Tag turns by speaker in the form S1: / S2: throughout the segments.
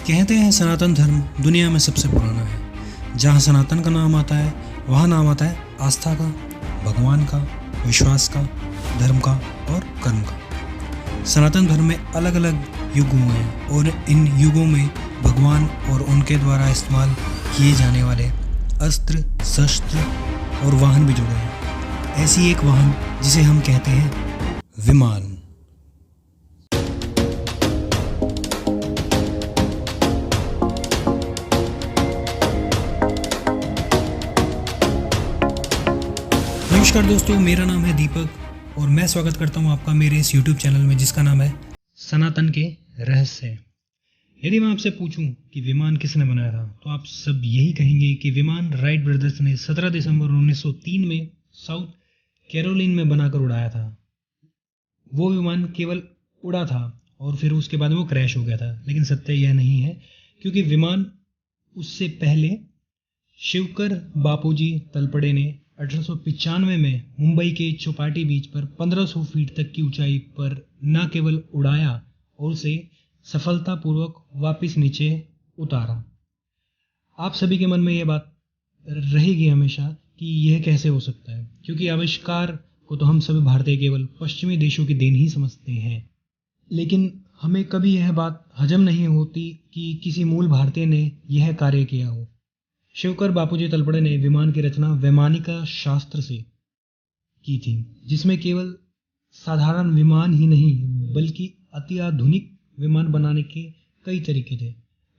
S1: कहते हैं सनातन धर्म दुनिया में सबसे पुराना है। जहाँ सनातन का नाम आता है वहाँ नाम आता है आस्था का, भगवान का, विश्वास का, धर्म का और कर्म का। सनातन धर्म में अलग अलग युग हुए हैं और इन युगों में भगवान और उनके द्वारा इस्तेमाल किए जाने वाले अस्त्र, शस्त्र और वाहन भी जुड़े हैं। ऐसी एक वाहन जिसे हम कहते हैं विमान। नमस्कार दोस्तों, मेरा नाम है दीपक और मैं स्वागत करता हूं आपका मेरे इस YouTube चैनल में जिसका नाम है सनातन के रहस्य। यदि मैं आपसे पूछूं कि विमान किसने बनाया था तो आप सब यही कहेंगे कि विमान राइट ब्रदर्स ने 17 दिसंबर 1903 में साउथ कैरोलिन में बनाकर उड़ाया था। वो विमान केवल उड़ा था और फिर उसके बाद वो क्रैश हो गया था, लेकिन सत्य यह नहीं है क्योंकि विमान उससे पहले शिवकर बापूजी तलपड़े ने 1895 में मुंबई के चौपाटी बीच पर 1500 फीट तक की ऊंचाई पर न केवल उड़ाया और उसे सफलतापूर्वक वापस नीचे उतारा। आप सभी के मन में यह बात रहेगी हमेशा कि यह कैसे हो सकता है, क्योंकि आविष्कार को तो हम सभी भारतीय केवल पश्चिमी देशों की देन ही समझते हैं, लेकिन हमें कभी यह बात हजम नहीं होती कि किसी मूल भारतीय ने यह कार्य किया हो। शिवकर बापूजी तलपड़े ने विमान की रचना वैमानिका शास्त्र से की थी, जिसमें केवल साधारण विमान ही नहीं बल्कि अति आधुनिक विमान बनाने के कई तरीके थे।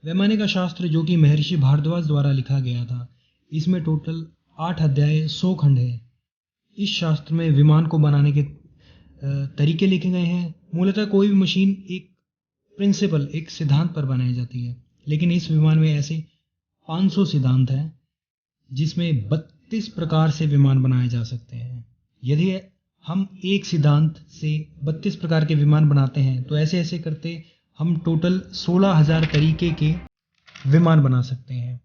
S1: वैमानिका शास्त्र, जो कि महर्षि भारद्वाज द्वारा लिखा गया था, इसमें टोटल 8 अध्याय 100 खंड है। इस शास्त्र में विमान को बनाने के तरीके लिखे गए हैं। मूलतः कोई भी मशीन एक प्रिंसिपल, एक सिद्धांत पर बनाई जाती है, लेकिन इस विमान में ऐसे 500 सिद्धांत हैं जिसमें 32 प्रकार से विमान बनाए जा सकते हैं। यदि हम एक सिद्धांत से 32 प्रकार के विमान बनाते हैं तो ऐसे ऐसे करते हम टोटल 16,000 तरीके के विमान बना सकते हैं।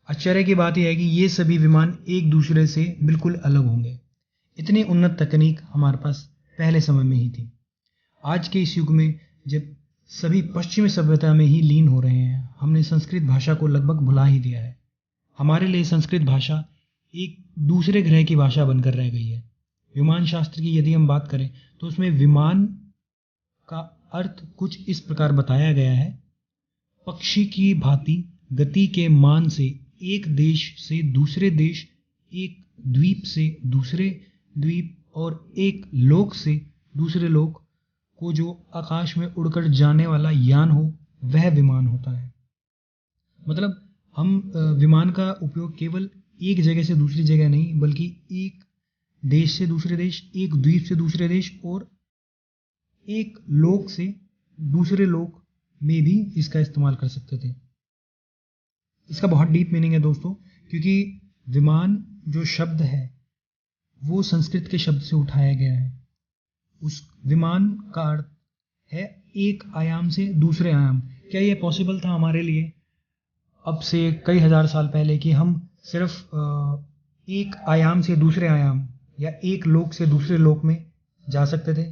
S1: आश्चर्य की बात यह है कि ये सभी विमान एक दूसरे से बिल्कुल अलग होंगे। इतनी उन्नत तकनीक हमारे पास पहले समय में ही थी। आज के इस युग में जब सभी पश्चिमी सभ्यता में ही लीन हो रहे हैं, हमने संस्कृत भाषा को लगभग भुला ही दिया है। हमारे लिए संस्कृत भाषा एक दूसरे ग्रह की भाषा बनकर रह गई है। विमान शास्त्र की यदि हम बात करें तो उसमें विमान का अर्थ कुछ इस प्रकार बताया गया है: पक्षी की भांति गति के मान से एक देश से दूसरे देश, एक द्वीप से दूसरे द्वीप और एक लोक से दूसरे लोक को जो आकाश में उड़कर जाने वाला यान हो, वह विमान होता है। मतलब हम विमान का उपयोग केवल एक जगह से दूसरी जगह नहीं बल्कि एक देश से दूसरे देश, एक द्वीप से दूसरे देश और एक लोक से दूसरे लोक में भी इसका इस्तेमाल कर सकते थे। इसका बहुत डीप मीनिंग है दोस्तों, क्योंकि विमान जो शब्द है वो संस्कृत के शब्द से उठाया गया है। उस विमान का अर्थ है एक आयाम से दूसरे आयाम। क्या यह पॉसिबल था हमारे लिए अब से कई हजार साल पहले कि हम सिर्फ एक आयाम से दूसरे आयाम या एक लोक से दूसरे लोक में जा सकते थे?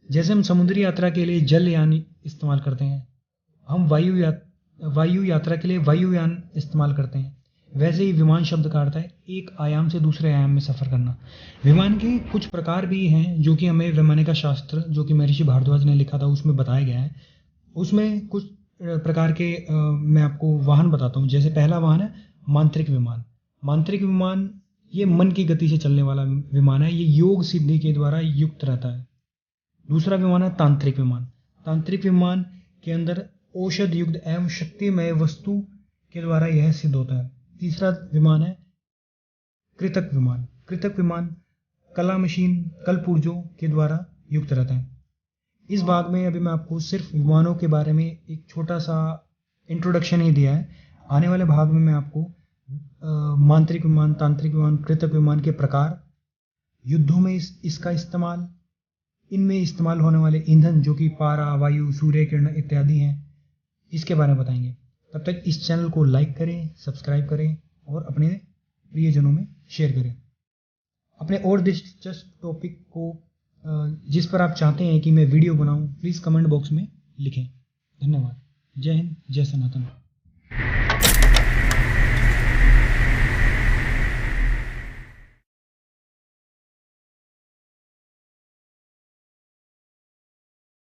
S1: जैसे हम समुद्री यात्रा के लिए जलयान इस्तेमाल करते हैं, हम वायु यात्रा के लिए वायुयान इस्तेमाल करते हैं, वैसे ही विमान शब्द का अर्थ है एक आयाम से दूसरे आयाम में सफर करना। विमान के कुछ प्रकार भी हैं जो कि हमें वैमानिका शास्त्र, जो कि महर्षि भारद्वाज ने लिखा था, उसमें बताया गया है। उसमें कुछ प्रकार के मैं आपको वाहन बताता हूँ। जैसे पहला वाहन है मांत्रिक विमान। मांत्रिक विमान ये मन की गति से चलने वाला विमान है, ये योग सिद्धि के द्वारा युक्त रहता है। दूसरा विमान है तांत्रिक विमान। तांत्रिक विमान के अंदर औषध युक्त एवं शक्तिमय वस्तु के द्वारा यह सिद्ध होता है। तीसरा विमान है कृतक विमान। कृतक विमान कला मशीन, कलपुर्जों के द्वारा युक्त रहता है। इस भाग में अभी मैं आपको सिर्फ विमानों के बारे में एक छोटा सा इंट्रोडक्शन ही दिया है। आने वाले भाग में मैं आपको मांत्रिक विमान, तांत्रिक विमान, कृतक विमान के प्रकार, युद्धों में इसका इस्तेमाल, इनमें इस्तेमाल होने वाले ईंधन जो कि पारा, वायु, सूर्य किरण इत्यादि हैं, इसके बारे में बताएंगे। तब तक इस चैनल को लाइक करें, सब्सक्राइब करें और अपने प्रियजनों में शेयर करें। अपने और दिलचस्प टॉपिक को जिस पर आप चाहते हैं कि मैं वीडियो बनाऊं, प्लीज़ कमेंट बॉक्स में लिखें। धन्यवाद। जय हिंद, जय सनातन।